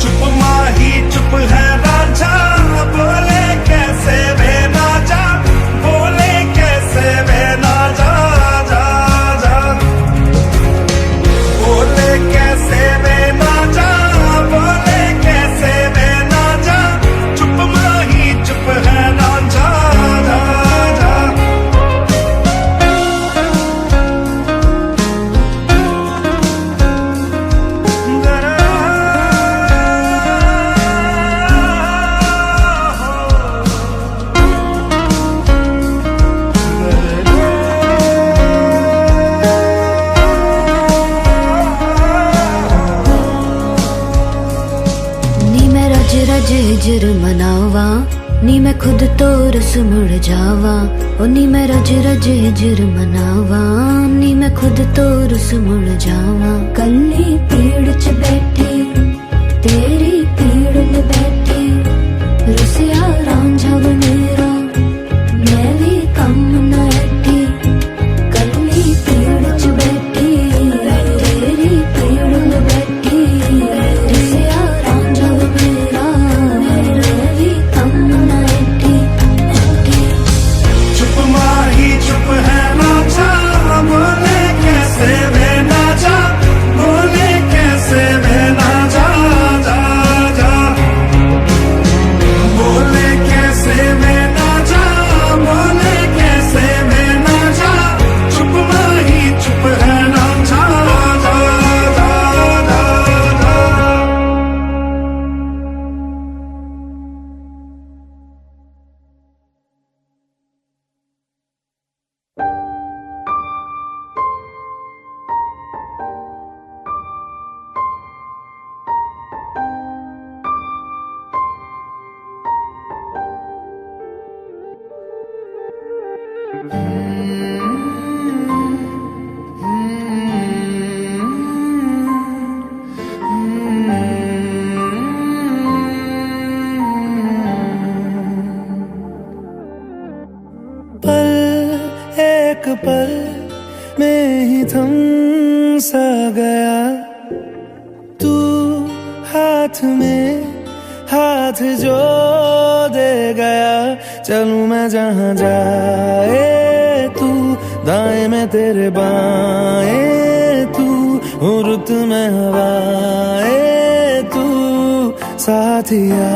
चुप माही चुप है राजा, बोले कैसे वे ना जा, बोले कैसे वे ना जा जा जा। बोले कैसे वे ना जा, बोले कैसे वे ना जा। चुप माही चुप है राजा जा जा। नी मैं रज रज हिजर मनावा, नी मैं खुद तो रस मुड़ जावा। ओ नी मैं रज रज हिजर मनावा, नी मैं खुद तो रस मुड़ जावा। कल्ली पीड़ च बैठी तेरी पीड़ में बैठी, रुसिया रांझा वे मेरा मैं भी कम न ऐठी। कल्ली पीड़ च बैठी तेरी पीड़ में बैठी, रुसिया रांझा वे मेरा मैं भी कम न ऐठी ऐठी। चुप माही चुप है नाचा, बोले कैसे वे ना जा, बोले कैसे वे ना जा जा जा। बोले कैसे वे ना जा, बोले कैसे वे ना जा। चुप माही चुप है नाचा जा जा जा जा। पल एक पल में ही थम सा गया, तू हाथ में हाथ जो दे गया। चलूं मैं जहां जाए तू, दाएं में तेरे बाएं तू, रुत में हवाए तू साथिया।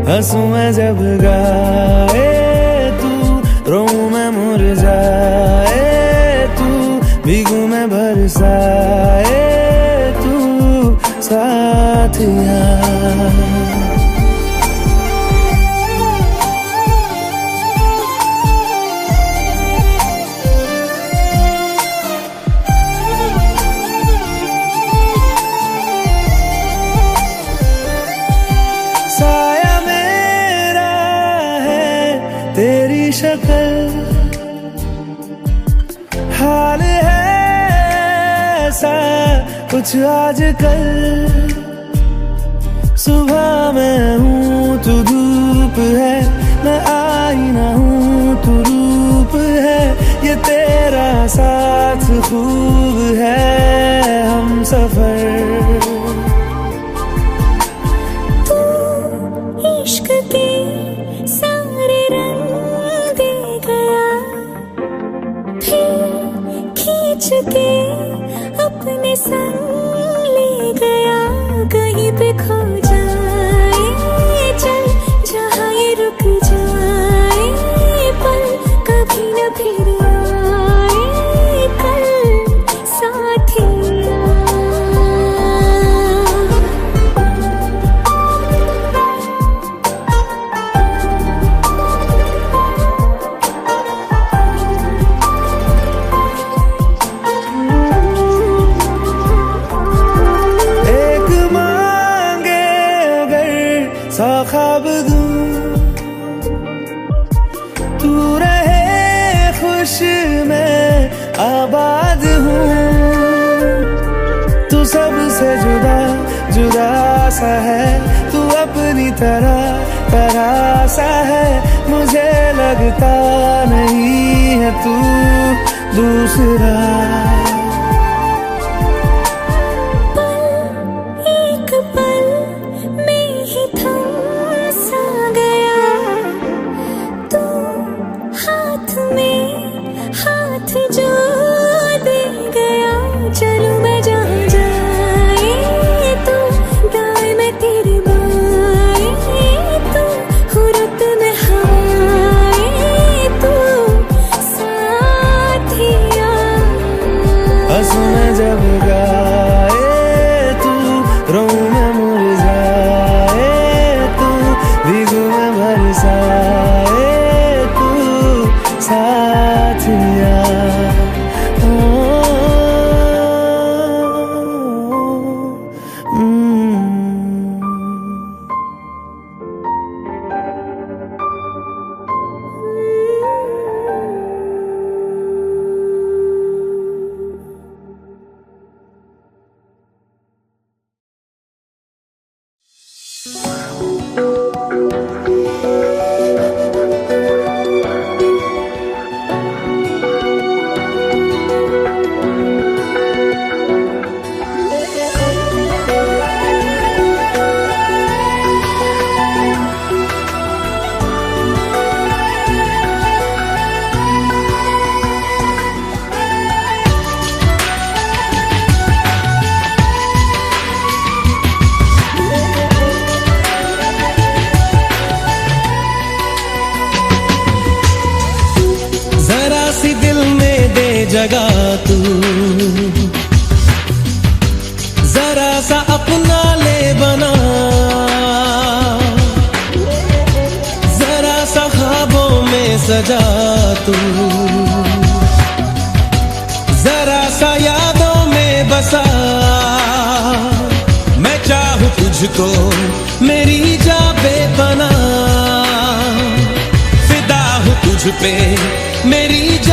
हंसूं मैं जब गाए तू, रोऊं मैं मुरझाए तू, भीगूं मैं बरसाए तू साथिया। साया मेरा है तेरी शक्ल, हाल है सा कुछ आजकल। सुबह मैं हूँ तू धूप है, मैं आईना हूँ तू रूप है, ये तेरा साथ खूब है हम सफर। तू इश्क के सारे रंग दे गया, फिर खींच के अपने संग ले गया। कहीं पे खो जाए चल जहाँ ये रुक जाए, पल कभी न फिर आए कल साथिया। एक मांगे अगर 100 ख्वाब दूं, तू रहे खुश मैं आबाद हूँ। तू सबसे जुदा जुदा सा है, तू अपनी तरह सा है, मुझे लगता नहीं है तू दूसरा। एक पल में ही थम सा गया, तू हाथ में हाथ जो दे गया। चलूं मैं जहाँ जाए तू दाएं मैं तेरे बाएं, तू खुरत में हवाएं, तू साथिया। हंस में जब गाए तू, रोऊं में मुरझाए तू, भीगू में बरसाए तू साथिया। जरा सी दिल में दे जगह तू, जरा सा अपना ले बना, जरा सा ख्वाबों में सजा तू, जरा सा यादों में बसा। मैं चाहूँ तुझको मेरी जा बेपनाह, फिदा हूँ तुझ पे मेरी जा